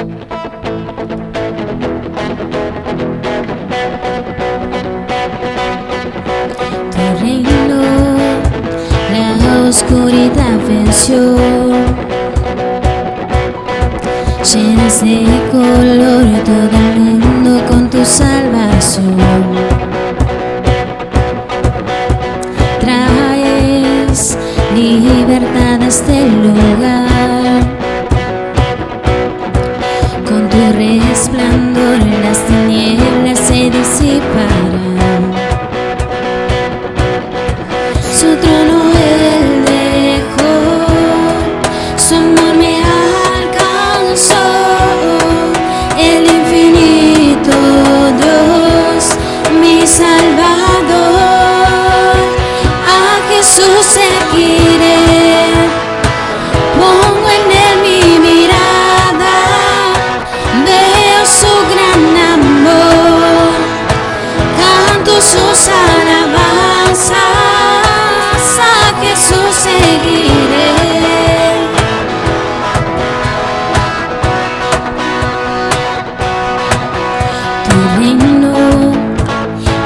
Tu reino, la oscuridad venció. Llenas de color todo el mundo con tu salvación. Traes libertad a este lugar. Con tu resplandor las tinieblas se disiparán. Su trono él dejó, su amor me alcanzó. El infinito Dios, mi Salvador. A Jesús seguiré, pongo en él mi mirada. Veo su gran amor, canto sus alabanzas. A Jesús seguiré. Tu reino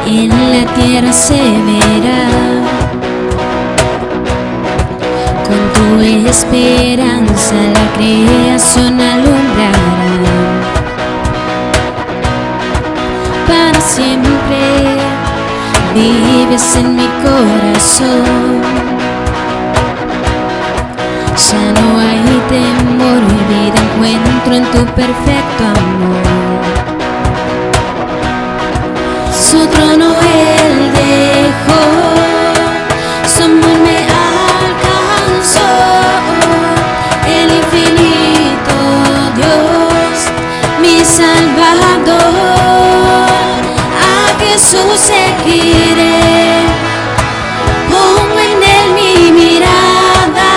en la tierra se verá. Con tu esperanza la creación alumbrará. Para siempre vives en mi corazón. Ya no hay temor, vida encuentro en tu perfecto amor. Su trono él dejó, su amor me alcanzó. El infinito Dios, mi Salvador. A Jesús seguiré, pongo en él mi mirada.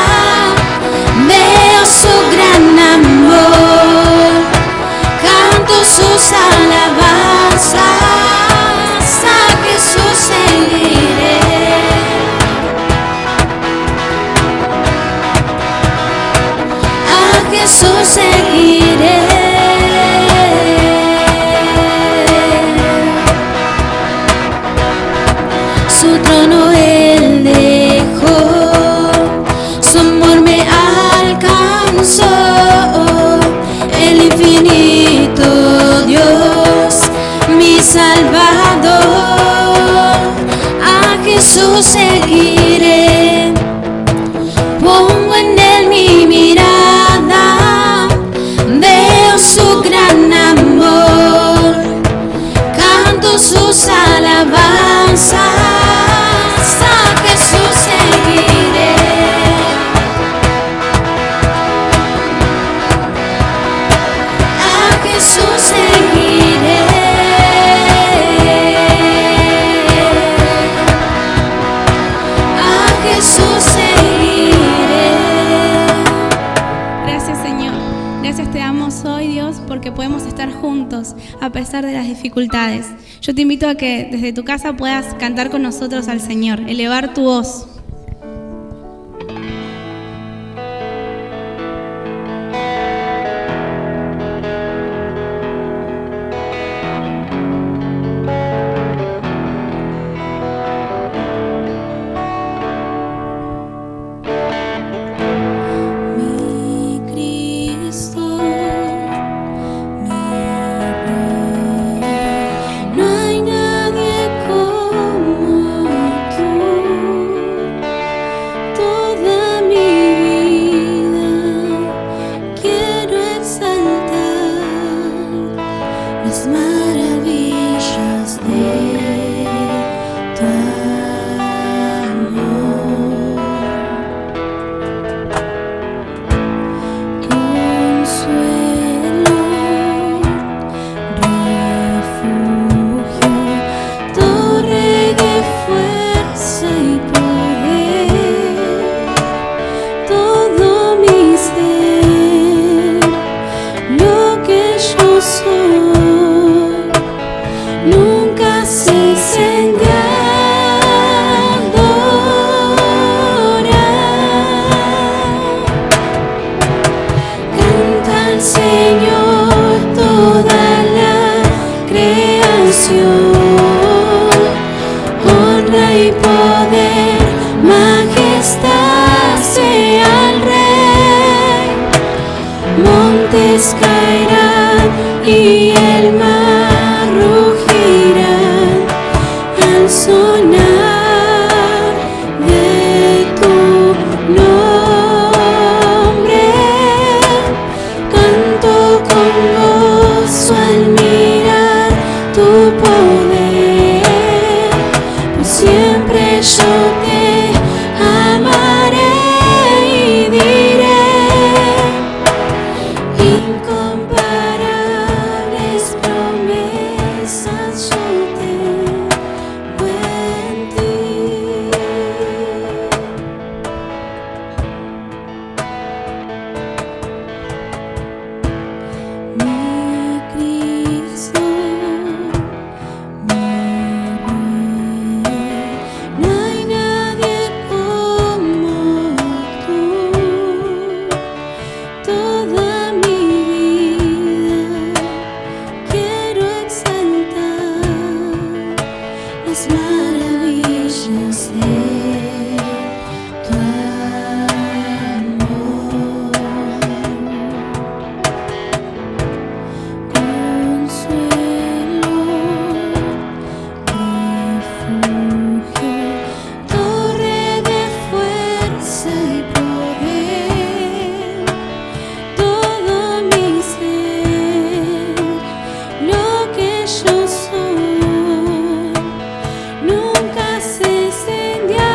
Veo su gran amor, canto sus alabanzas. A Jesús seguiré. A Jesús seguiré. Su trono él dejó, su amor me alcanzó. El infinito Dios, mi Salvador. A Jesús seguiré, pongo en él mi mirada. Veo su gran amor, canto sus alabanzas. A Jesús seguiré. A Jesús seguiré. A Jesús seguiré. Gracias, Señor. Gracias te damos hoy, Dios, porque podemos estar juntos a pesar de las dificultades. Yo te invito a que desde tu casa puedas cantar con nosotros al Señor, elevar tu voz. Mi Cristo, mi Rey, no hay nadie como tú. Toda mi vida quiero exaltar las maravillas de tu amor. Consuelo, refugio, torre de fuerza y poder. Todo mi ser, lo que yo soy, nunca cesen de adorar. Canta al Señor. montes caerán y el mar rugirá al sonar de tu nombre. Canto con gozo al mirar tu poder, por siempre yo te amaré y diré: incomparables promesas yo tengo en ti. Mi Cristo, mi Rey, no hay nadie como tú. Toda mi vida quiero exaltar las maravillas de tu amor. Consuelo, refugio, torre de fuerza y poder, todo mi ser, lo que yo soy, nunca cesen de adorar.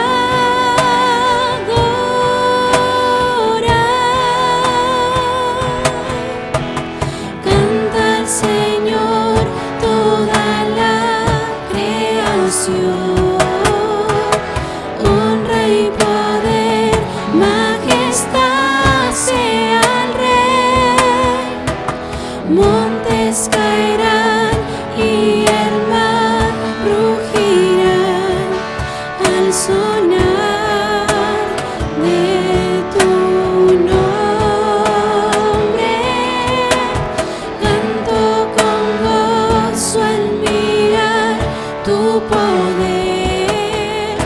Canta al Señor toda la creación, honra y poder, majestad sea al Rey. Montes caerán y el mar rugirá al sonar de tu nombre. Canto con gozo al mirar tu poder,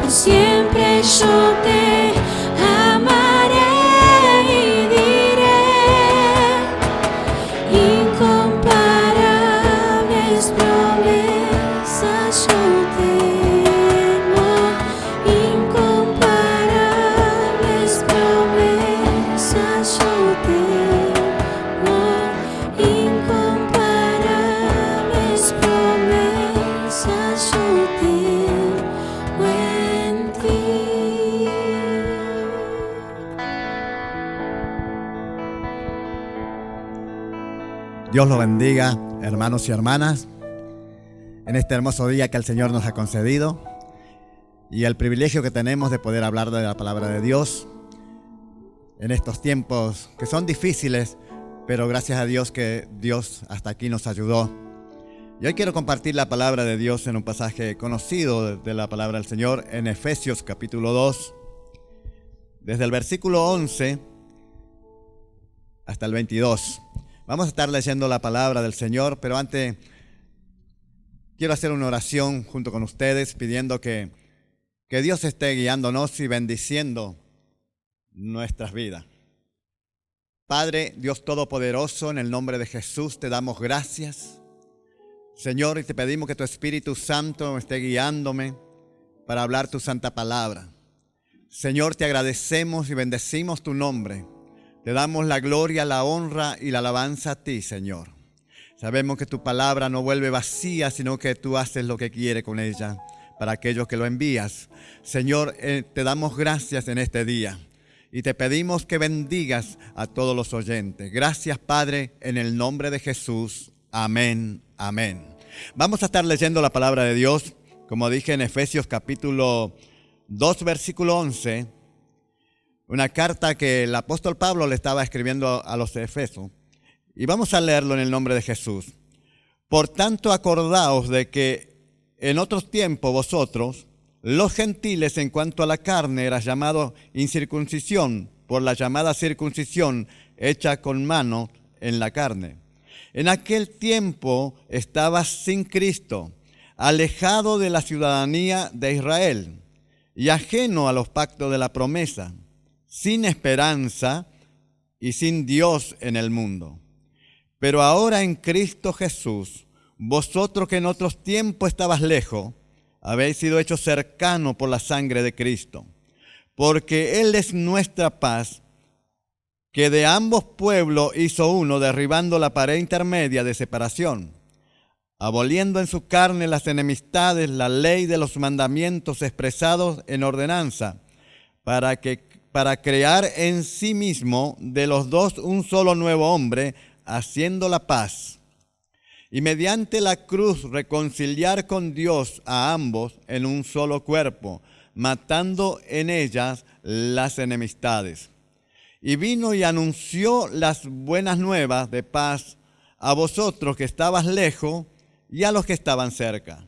por siempre yo te amaré y diré: incomparables promesas yo tengo, incomparables promesas yo tengo, incomparables promesas yo tengo en ti. Dios los bendiga, hermanos y hermanas, en este hermoso día que el Señor nos ha concedido y el privilegio que tenemos de poder hablar de la palabra de Dios en estos tiempos que son difíciles, pero gracias a Dios que Dios hasta aquí nos ayudó. Y hoy quiero compartir la palabra de Dios en un pasaje conocido de la palabra del Señor en Efesios capítulo 2, desde el versículo 11 hasta el 22. Vamos a estar leyendo la palabra del Señor, pero antes quiero hacer una oración junto con ustedes pidiendo que Dios esté guiándonos y bendiciendo nuestras vidas. Padre, Dios Todopoderoso, en el nombre de Jesús te damos gracias, Señor, y te pedimos que tu Espíritu Santo esté guiándome para hablar tu santa palabra. Señor, te agradecemos y bendecimos tu nombre. Te damos la gloria, la honra y la alabanza a ti, Señor. Sabemos que tu palabra no vuelve vacía, sino que tú haces lo que quieres con ella para aquellos que lo envías. Señor, te damos gracias en este día y te pedimos que bendigas a todos los oyentes. Gracias, Padre, en el nombre de Jesús. Amén, amén. Vamos a estar leyendo la palabra de Dios, como dije en Efesios capítulo 2, versículo 11. Una carta que el apóstol Pablo le estaba escribiendo a los Efesios. Y vamos a leerlo en el nombre de Jesús. Por tanto, acordaos de que en otros tiempos vosotros, los gentiles, en cuanto a la carne, eras llamados incircuncisión por la llamada circuncisión hecha con mano en la carne. En aquel tiempo estabas sin Cristo, alejado de la ciudadanía de Israel y ajeno a los pactos de la promesa, sin esperanza y sin Dios en el mundo. Pero ahora en Cristo Jesús, vosotros que en otros tiempos estabas lejos, habéis sido hechos cercanos por la sangre de Cristo. Porque Él es nuestra paz, que de ambos pueblos hizo uno, derribando la pared intermedia de separación, aboliendo en su carne las enemistades, la ley de los mandamientos expresados en ordenanza, para crear en sí mismo de los dos un solo nuevo hombre, haciendo la paz, y mediante la cruz reconciliar con Dios a ambos en un solo cuerpo, matando en ellas las enemistades. Y vino y anunció las buenas nuevas de paz a vosotros que estabas lejos y a los que estaban cerca.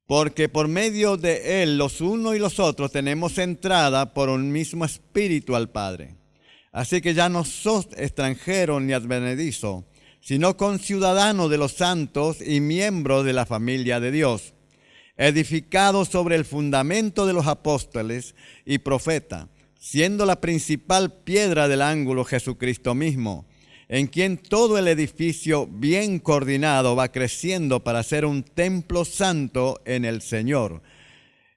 Porque por medio de Él los unos y los otros tenemos entrada por un mismo espíritu al Padre. Así que ya no sos extranjero ni advenedizo, sino conciudadano de los santos y miembro de la familia de Dios, edificado sobre el fundamento de los apóstoles y profetas, siendo la principal piedra del ángulo Jesucristo mismo, en quien todo el edificio bien coordinado va creciendo para ser un templo santo en el Señor,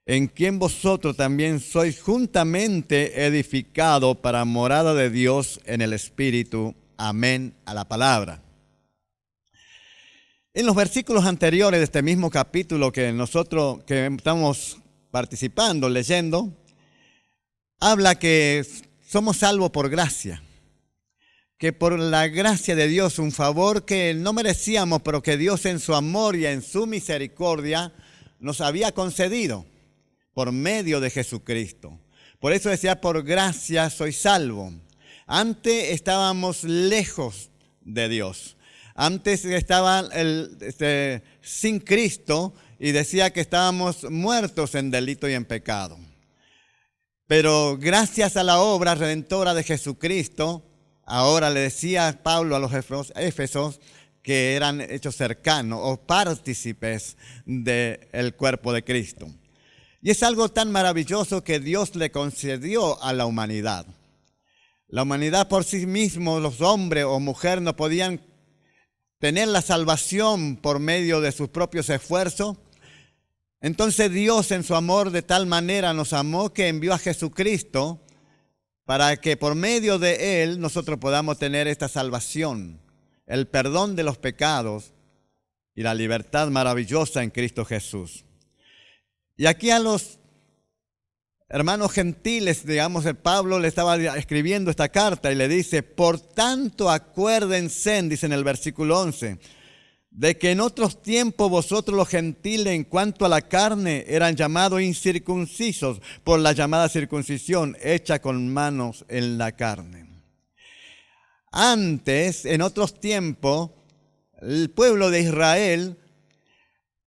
en quien vosotros también sois juntamente edificados para morada de Dios en el Espíritu. Amén a la palabra. En los versículos anteriores de este mismo capítulo que nosotros que estamos participando, leyendo, habla que somos salvos por gracia, que por la gracia de Dios, un favor que no merecíamos, pero que Dios en su amor y en su misericordia nos había concedido por medio de Jesucristo. Por eso decía, por gracia soy salvo. Antes estábamos lejos de Dios. Antes estaban sin Cristo y decía que estábamos muertos en delito y en pecado. Pero gracias a la obra redentora de Jesucristo, ahora le decía Pablo a los Éfesos que eran hechos cercanos o partícipes del cuerpo de Cristo. Y es algo tan maravilloso que Dios le concedió a la humanidad. La humanidad por sí mismo, los hombres o mujeres, no podían tener la salvación por medio de sus propios esfuerzos. Entonces Dios en su amor de tal manera nos amó que envió a Jesucristo para que por medio de Él nosotros podamos tener esta salvación, el perdón de los pecados y la libertad maravillosa en Cristo Jesús. Y aquí a los hermanos gentiles, digamos, el Pablo le estaba escribiendo esta carta y le dice, por tanto acuérdense, dice en el versículo 11, de que en otros tiempos vosotros los gentiles en cuanto a la carne eran llamados incircuncisos por la llamada circuncisión hecha con manos en la carne. Antes, en otros tiempos, el pueblo de Israel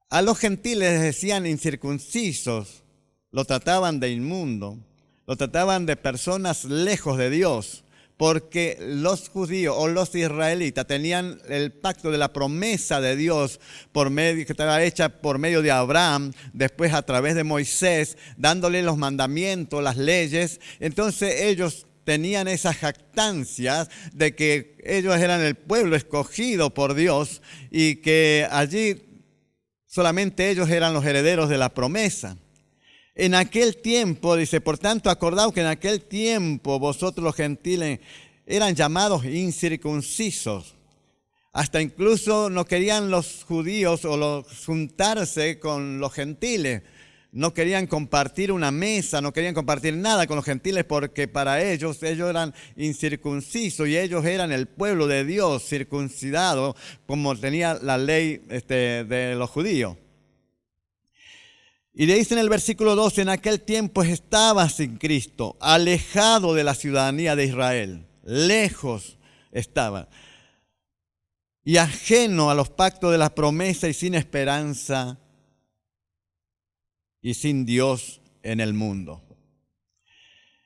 a los gentiles les decían incircuncisos. Lo trataban de inmundo, lo trataban de personas lejos de Dios, porque los judíos o los israelitas tenían el pacto de la promesa de Dios que estaba hecha por medio de Abraham, después a través de Moisés, dándole los mandamientos, las leyes. Entonces ellos tenían esas jactancias de que ellos eran el pueblo escogido por Dios y que allí solamente ellos eran los herederos de la promesa. En aquel tiempo, dice, por tanto, acordaos que en aquel tiempo vosotros los gentiles eran llamados incircuncisos. Hasta incluso no querían los judíos juntarse con los gentiles. No querían compartir una mesa, no querían compartir nada con los gentiles porque para ellos eran incircuncisos y ellos eran el pueblo de Dios circuncidado como tenía la ley de los judíos. Y le dice en el versículo 12, en aquel tiempo estaba sin Cristo, alejado de la ciudadanía de Israel, lejos estaba, y ajeno a los pactos de la promesa y sin esperanza y sin Dios en el mundo.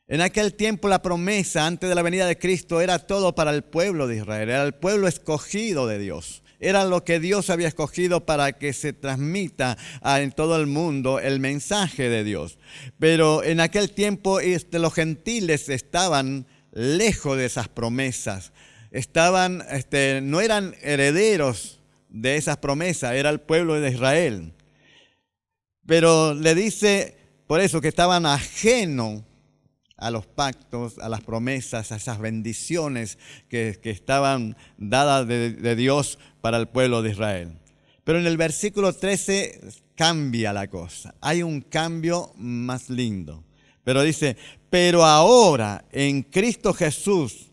En aquel tiempo la promesa antes de la venida de Cristo era todo para el pueblo de Israel, era el pueblo escogido de Dios. Era lo que Dios había escogido para que se transmita en todo el mundo el mensaje de Dios. Pero en aquel tiempo los gentiles estaban lejos de esas promesas. No eran herederos de esas promesas, era el pueblo de Israel. Pero le dice por eso que estaban ajenos a los pactos, a las promesas, a esas bendiciones que estaban dadas de Dios para el pueblo de Israel. Pero en el versículo 13 cambia la cosa. Hay un cambio más lindo. Pero dice, pero ahora en Cristo Jesús,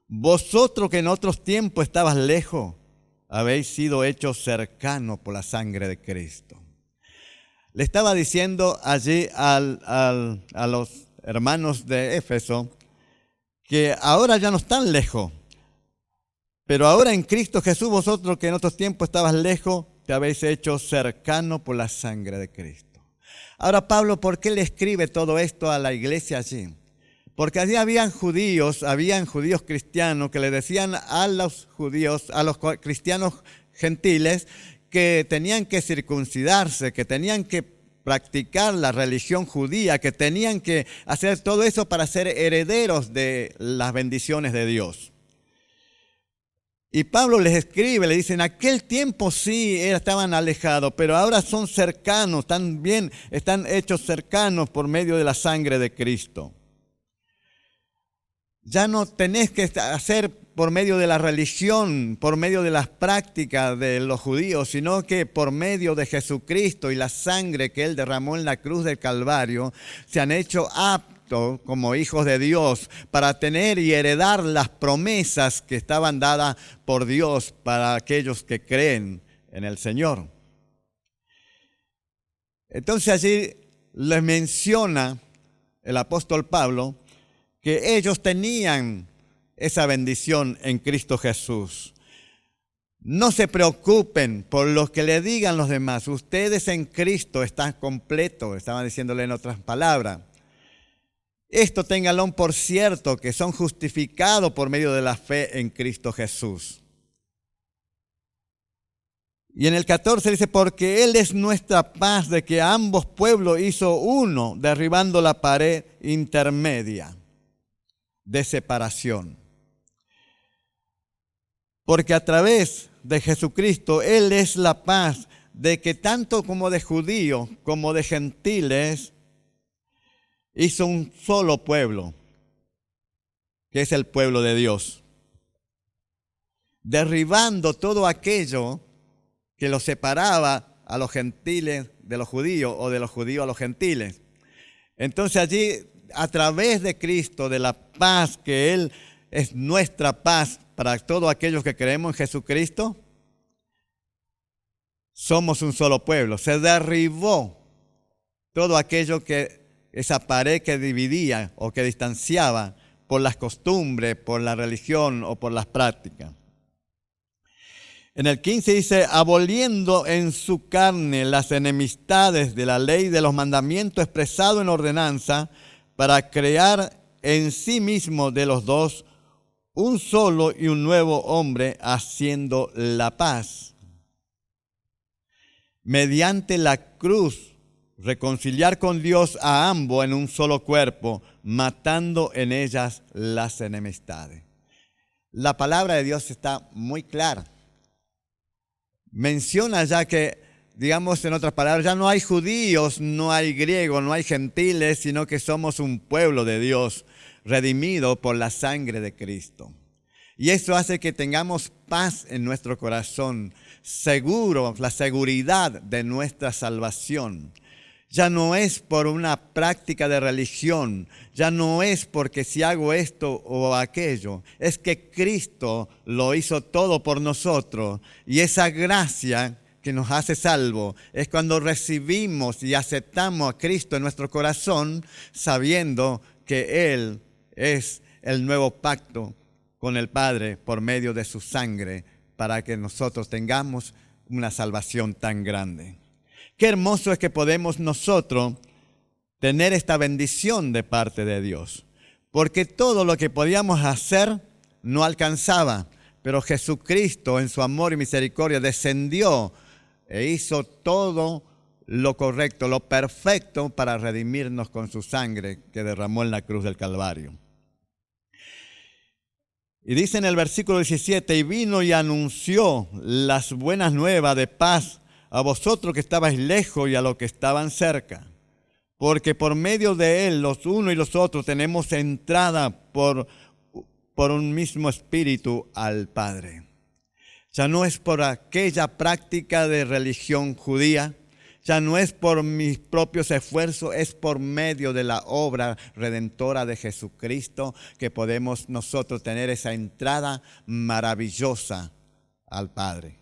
vosotros que en otros tiempos estabas lejos, habéis sido hechos cercanos por la sangre de Cristo. Le estaba diciendo allí a los hermanos de Éfeso que ahora ya no están lejos, pero ahora en Cristo Jesús, vosotros que en otros tiempos estabas lejos, te habéis hecho cercanos por la sangre de Cristo. Ahora Pablo, ¿por qué le escribe todo esto a la iglesia allí? Porque allí habían judíos cristianos que le decían a los cristianos gentiles que tenían que circuncidarse, que tenían que practicar la religión judía, que tenían que hacer todo eso para ser herederos de las bendiciones de Dios. Y Pablo les escribe, le dice, en aquel tiempo sí estaban alejados, pero ahora son cercanos, también están hechos cercanos por medio de la sangre de Cristo. Ya no tenés que hacer por medio de la religión, por medio de las prácticas de los judíos, sino que por medio de Jesucristo y la sangre que Él derramó en la cruz del Calvario, se han hecho aptos como hijos de Dios para tener y heredar las promesas que estaban dadas por Dios para aquellos que creen en el Señor. Entonces allí les menciona el apóstol Pablo que ellos tenían esa bendición en Cristo Jesús. No se preocupen por lo que le digan los demás. Ustedes en Cristo están completos, estaban diciéndole en otras palabras. Esto ténganlo por cierto, que son justificados por medio de la fe en Cristo Jesús. Y en el 14 dice, porque Él es nuestra paz, de que ambos pueblos hizo uno, derribando la pared intermedia de separación. Porque a través de Jesucristo, Él es la paz, de que tanto como de judíos como de gentiles, hizo un solo pueblo, que es el pueblo de Dios, derribando todo aquello que los separaba a los gentiles de los judíos o de los judíos a los gentiles. Entonces allí, a través de Cristo, de la paz, que Él es nuestra paz para todos aquellos que creemos en Jesucristo, somos un solo pueblo. Se derribó todo aquello esa pared que dividía o que distanciaba por las costumbres, por la religión o por las prácticas. En el 15 dice, aboliendo en su carne las enemistades de la ley de los mandamientos expresado en ordenanza, para crear en sí mismo de los dos un solo y un nuevo hombre, haciendo la paz. Mediante la cruz, reconciliar con Dios a ambos en un solo cuerpo, matando en ellas las enemistades. La palabra de Dios está muy clara. Menciona ya que, digamos en otras palabras, ya no hay judíos, no hay griegos, no hay gentiles, sino que somos un pueblo de Dios, redimido por la sangre de Cristo. Y eso hace que tengamos paz en nuestro corazón, la seguridad de nuestra salvación. Ya no es por una práctica de religión, ya no es porque si hago esto o aquello, es que Cristo lo hizo todo por nosotros. Y esa gracia que nos hace salvo es cuando recibimos y aceptamos a Cristo en nuestro corazón, sabiendo que Él es el nuevo pacto con el Padre por medio de su sangre, para que nosotros tengamos una salvación tan grande. Qué hermoso es que podemos nosotros tener esta bendición de parte de Dios, porque todo lo que podíamos hacer no alcanzaba, pero Jesucristo en su amor y misericordia descendió e hizo todo lo correcto, lo perfecto para redimirnos con su sangre que derramó en la cruz del Calvario. Y dice en el versículo 17, y vino y anunció las buenas nuevas de paz a vosotros que estabais lejos y a los que estaban cerca. Porque por medio de él, los unos y los otros, tenemos entrada por un mismo espíritu al Padre. Ya no es por aquella práctica de religión judía, ya no es por mis propios esfuerzos, es por medio de la obra redentora de Jesucristo que podemos nosotros tener esa entrada maravillosa al Padre.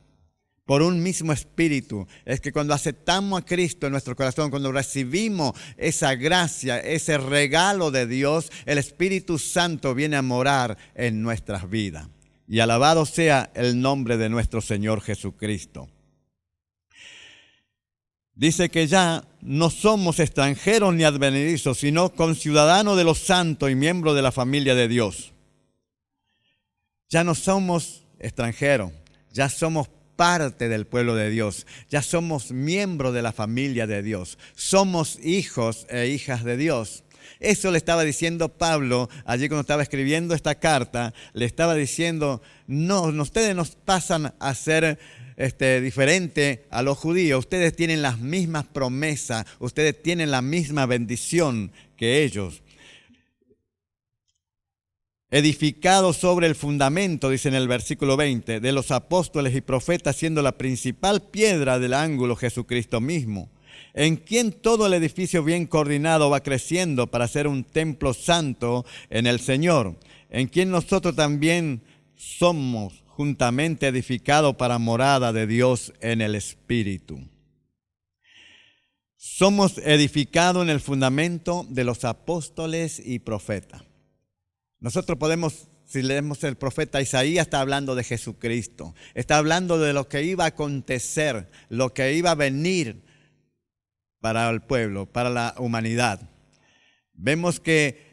Por un mismo espíritu. Es que cuando aceptamos a Cristo en nuestro corazón, cuando recibimos esa gracia, ese regalo de Dios, el Espíritu Santo viene a morar en nuestras vidas. Y alabado sea el nombre de nuestro Señor Jesucristo. Dice que ya no somos extranjeros ni advenedizos, sino conciudadanos de los santos y miembros de la familia de Dios. Ya no somos extranjeros, ya somos parte del pueblo de Dios, ya somos miembros de la familia de Dios, somos hijos e hijas de Dios. Eso le estaba diciendo Pablo allí cuando estaba escribiendo esta carta, le estaba diciendo, no, ustedes nos pasan a ser diferente a los judíos, ustedes tienen las mismas promesas, ustedes tienen la misma bendición que ellos. Edificados sobre el fundamento, dice en el versículo 20, de los apóstoles y profetas, siendo la principal piedra del ángulo Jesucristo mismo, en quien todo el edificio bien coordinado va creciendo para ser un templo santo en el Señor, en quien nosotros también somos juntamente edificados para morada de Dios en el Espíritu. Somos edificados en el fundamento de los apóstoles y profetas. Nosotros podemos, si leemos el profeta Isaías, está hablando de Jesucristo. Está hablando de lo que iba a acontecer, lo que iba a venir para el pueblo, para la humanidad. Vemos que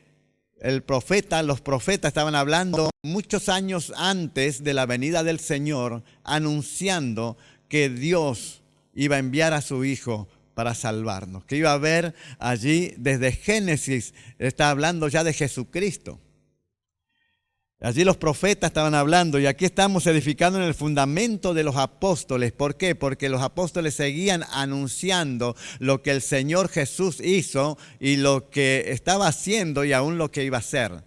los profetas estaban hablando muchos años antes de la venida del Señor, anunciando que Dios iba a enviar a su Hijo para salvarnos. Que iba a haber allí, desde Génesis, está hablando ya de Jesucristo. Allí los profetas estaban hablando y aquí estamos edificando en el fundamento de los apóstoles. ¿Por qué? Porque los apóstoles seguían anunciando lo que el Señor Jesús hizo y lo que estaba haciendo y aún lo que iba a hacer.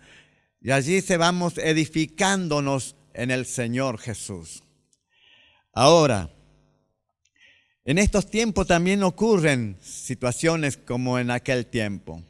Y allí se vamos edificándonos en el Señor Jesús. Ahora, en estos tiempos también ocurren situaciones como en aquel tiempo.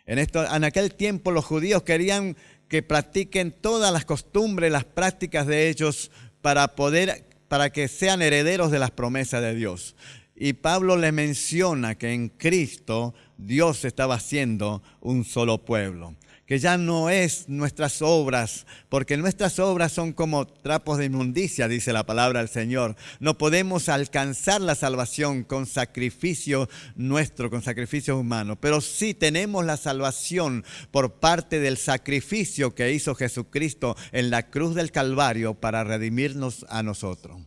En aquel tiempo los judíos querían que practiquen todas las costumbres, las prácticas de ellos para que sean herederos de las promesas de Dios. Y Pablo le menciona que en Cristo Dios estaba haciendo un solo pueblo. Que ya no es nuestras obras, porque nuestras obras son como trapos de inmundicia, dice la palabra del Señor. No podemos alcanzar la salvación con sacrificio nuestro, con sacrificio humano, pero sí tenemos la salvación por parte del sacrificio que hizo Jesucristo en la cruz del Calvario para redimirnos a nosotros.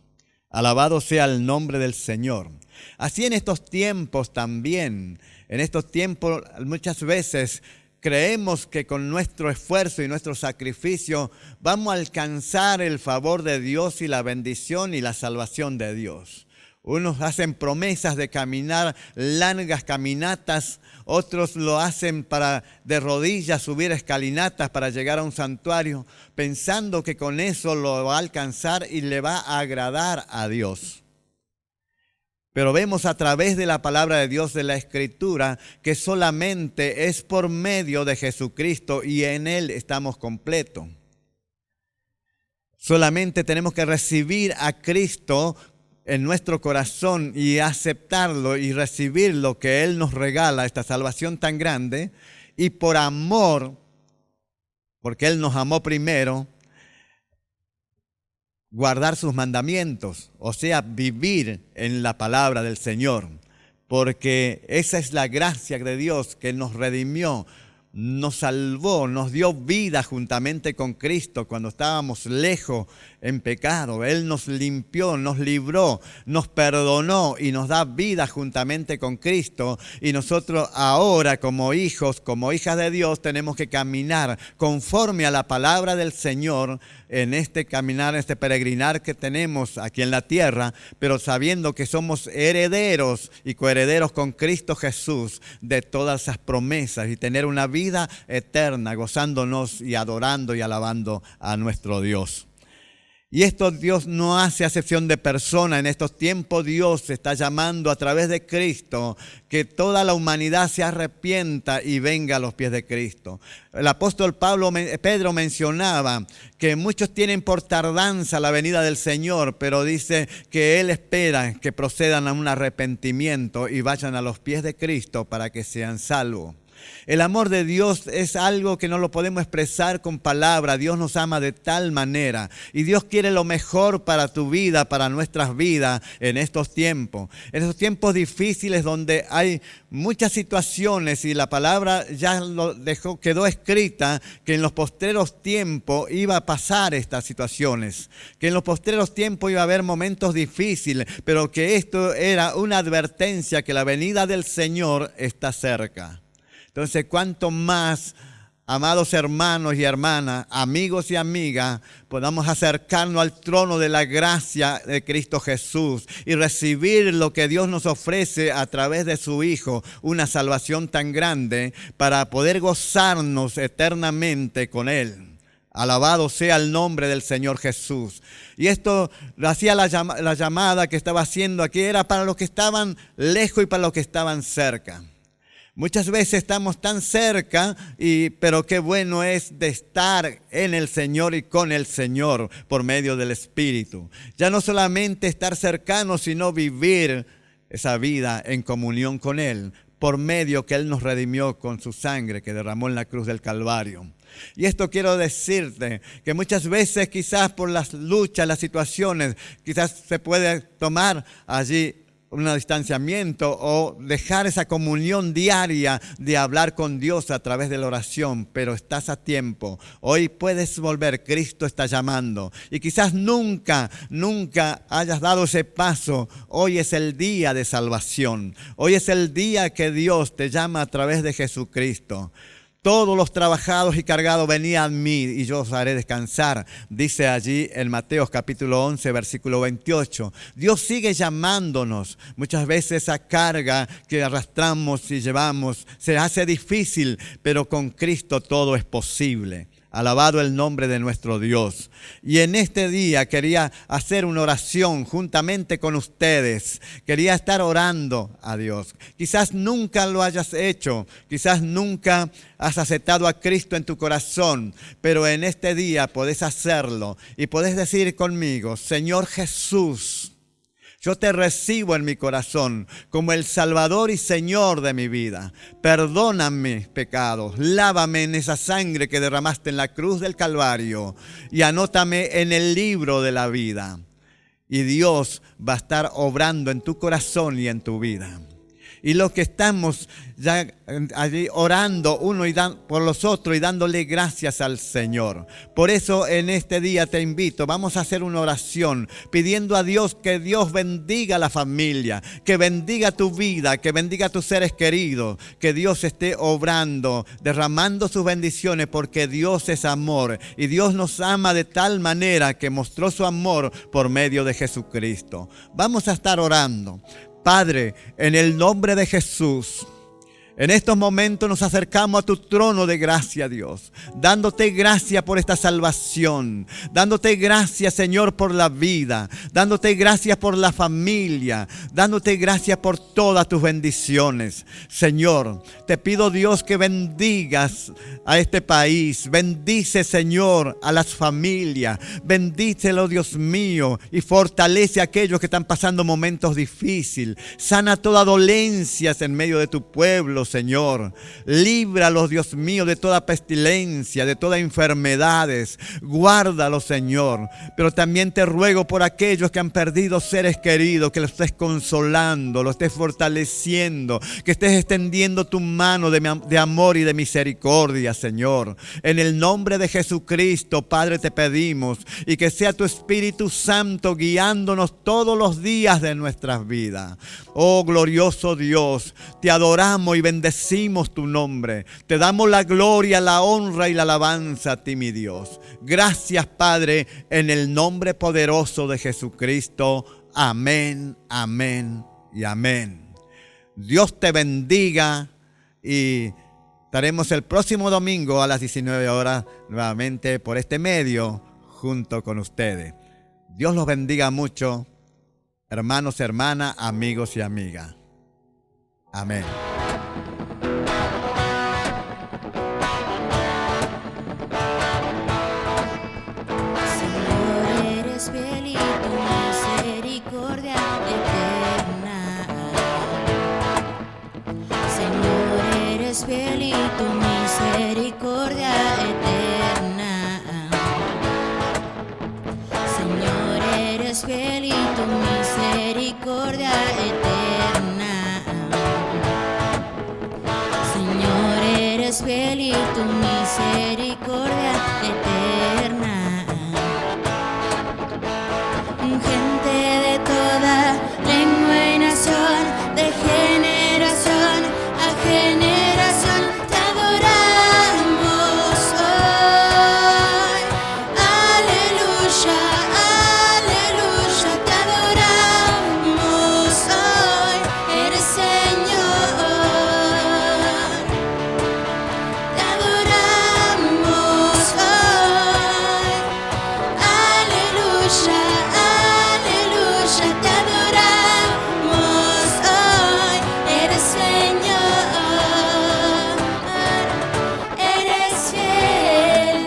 Alabado sea el nombre del Señor. Así en estos tiempos también, en estos tiempos muchas veces creemos que con nuestro esfuerzo y nuestro sacrificio vamos a alcanzar el favor de Dios y la bendición y la salvación de Dios. Unos hacen promesas de caminar largas caminatas, otros lo hacen para de rodillas subir escalinatas para llegar a un santuario, pensando que con eso lo va a alcanzar y le va a agradar a Dios. Pero vemos a través de la palabra de Dios, de la Escritura, que solamente es por medio de Jesucristo y en Él estamos completos. Solamente tenemos que recibir a Cristo en nuestro corazón y aceptarlo y recibir lo que Él nos regala, esta salvación tan grande, y por amor, porque Él nos amó primero, guardar sus mandamientos, o sea, vivir en la palabra del Señor, porque esa es la gracia de Dios que nos redimió, nos salvó, nos dio vida juntamente con Cristo cuando estábamos lejos en pecado. Él nos limpió, nos libró, nos perdonó y nos da vida juntamente con Cristo. Y nosotros ahora como hijos, como hijas de Dios, tenemos que caminar conforme a la palabra del Señor en este caminar, en este peregrinar que tenemos aquí en la tierra, pero sabiendo que somos herederos y coherederos con Cristo Jesús de todas esas promesas y tener una vida eterna, gozándonos y adorando y alabando a nuestro Dios. Y esto Dios no hace acepción de persona. En estos tiempos Dios está llamando a través de Cristo que toda la humanidad se arrepienta y venga a los pies de Cristo. El apóstol Pedro mencionaba que muchos tienen por tardanza la venida del Señor, pero dice que Él espera que procedan a un arrepentimiento y vayan a los pies de Cristo para que sean salvos. El amor de Dios es algo que no lo podemos expresar con palabras. Dios nos ama de tal manera y Dios quiere lo mejor para tu vida, para nuestras vidas en estos tiempos. En estos tiempos difíciles donde hay muchas situaciones y la palabra ya quedó escrita que en los postreros tiempos iba a pasar estas situaciones, que en los postreros tiempos iba a haber momentos difíciles, pero que esto era una advertencia que la venida del Señor está cerca. Entonces, cuanto más, amados hermanos y hermanas, amigos y amigas, podamos acercarnos al trono de la gracia de Cristo Jesús y recibir lo que Dios nos ofrece a través de su Hijo, una salvación tan grande para poder gozarnos eternamente con Él. Alabado sea el nombre del Señor Jesús. Y esto hacía la llamada que estaba haciendo aquí, era para los que estaban lejos y para los que estaban cerca. Muchas veces estamos tan cerca, pero qué bueno es de estar en el Señor y con el Señor por medio del Espíritu. Ya no solamente estar cercanos, sino vivir esa vida en comunión con Él, por medio que Él nos redimió con su sangre que derramó en la cruz del Calvario. Y esto quiero decirte, que muchas veces quizás por las luchas, las situaciones, quizás se puede tomar allí un distanciamiento o dejar esa comunión diaria de hablar con Dios a través de la oración, pero estás a tiempo. Hoy puedes volver, Cristo está llamando. Y quizás nunca hayas dado ese paso. Hoy es el día de salvación. Hoy es el día que Dios te llama a través de Jesucristo. Todos los trabajados y cargados, venid a mí y yo os haré descansar, dice allí en Mateo capítulo 11, versículo 28. Dios sigue llamándonos. Muchas veces esa carga que arrastramos y llevamos se hace difícil, pero con Cristo todo es posible. Alabado el nombre de nuestro Dios. Y en este día quería hacer una oración juntamente con ustedes. Quería estar orando a Dios. Quizás nunca lo hayas hecho. Quizás nunca has aceptado a Cristo en tu corazón. Pero en este día podés hacerlo. Y podés decir conmigo: Señor Jesús, yo te recibo en mi corazón como el Salvador y Señor de mi vida. Perdona mis pecados, lávame en esa sangre que derramaste en la cruz del Calvario y anótame en el libro de la vida. Y Dios va a estar obrando en tu corazón y en tu vida. Y los que estamos ya allí orando uno por los otros y dándole gracias al Señor. Por eso en este día te invito, vamos a hacer una oración pidiendo a Dios que Dios bendiga la familia, que bendiga tu vida, que bendiga a tus seres queridos, que Dios esté obrando, derramando sus bendiciones, porque Dios es amor y Dios nos ama de tal manera que mostró su amor por medio de Jesucristo. Vamos a estar orando. Padre, en el nombre de Jesús, en estos momentos nos acercamos a tu trono de gracia, Dios, dándote gracias por esta salvación, dándote gracias, Señor, por la vida, dándote gracias por la familia, dándote gracias por todas tus bendiciones. Señor, te pido, Dios, que bendigas a este país, bendice, Señor, a las familias, bendícelo, Dios mío, y fortalece a aquellos que están pasando momentos difíciles, sana toda dolencias en medio de tu pueblo, Señor. Líbralos, Dios mío, de toda pestilencia, de todas enfermedades. Guárdalos, Señor. Pero también te ruego por aquellos que han perdido seres queridos, que los estés consolando, los estés fortaleciendo, que estés extendiendo tu mano de amor y de misericordia, Señor. En el nombre de Jesucristo, Padre, te pedimos, y que sea tu Espíritu Santo guiándonos todos los días de nuestras vidas. Oh glorioso Dios, te adoramos y bendecimos tu nombre. Te damos la gloria, la honra y la alabanza a ti, mi Dios. Gracias, Padre, en el nombre poderoso de Jesucristo. Amén, amén y amén. Dios te bendiga y estaremos el próximo domingo a las 19 horas nuevamente por este medio junto con ustedes. Dios los bendiga mucho, hermanos, hermanas, amigos y amigas. Amén. Señor, eres fiel y tu misericordia eterna. Señor, eres fiel y tu misericordia eterna. Señor, eres fiel y tu misericordia eterna. Señor, eres fiel y tu misericordia eterna. Gente de toda lengua y nación, de generación a generación, te adoramos hoy. Aleluya, aleluya, te adoramos hoy. Eres Señor, te adoramos hoy. Aleluya, aleluya, te adoramos hoy. Eres Señor, eres fiel.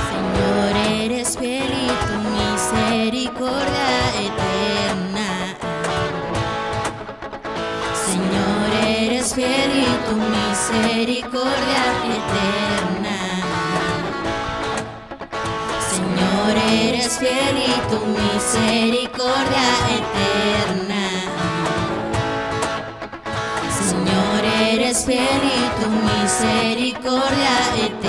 Señor, eres fiel y tu misericordia eterna. Señor, eres fiel y tu misericordia eterna. Señor, eres fiel y tu misericordia eterna. Señor, eres fiel y tu misericordia eterna.